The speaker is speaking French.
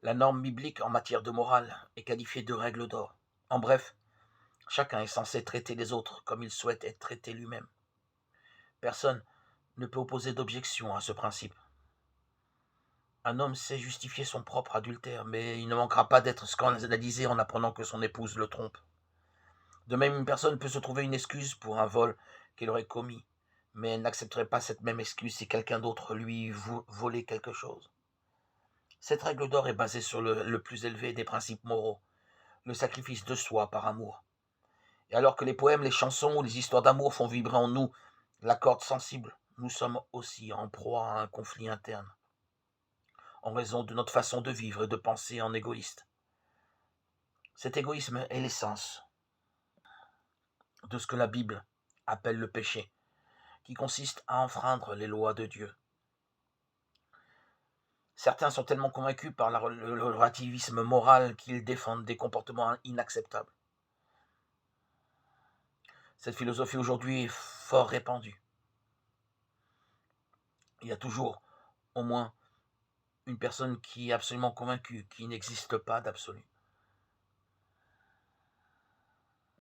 La norme biblique en matière de morale est qualifiée de règle d'or. En bref, chacun est censé traiter les autres comme il souhaite être traité lui-même. Personne ne peut opposer d'objection à ce principe. Un homme sait justifier son propre adultère, mais il ne manquera pas d'être scandalisé en apprenant que son épouse le trompe. De même, une personne peut se trouver une excuse pour un vol qu'elle aurait commis, mais elle n'accepterait pas cette même excuse si quelqu'un d'autre lui volait quelque chose. Cette règle d'or est basée sur le plus élevé des principes moraux, le sacrifice de soi par amour. Et alors que les poèmes, les chansons ou les histoires d'amour font vibrer en nous la corde sensible, nous sommes aussi en proie à un conflit interne, en raison de notre façon de vivre et de penser en égoïste. Cet égoïsme est l'essence de ce que la Bible appelle le péché, qui consiste à enfreindre les lois de Dieu. Certains sont tellement convaincus par le relativisme moral qu'ils défendent des comportements inacceptables. Cette philosophie aujourd'hui est fort répandue. Il y a toujours au moins une personne qui est absolument convaincue qu'il n'existe pas d'absolu.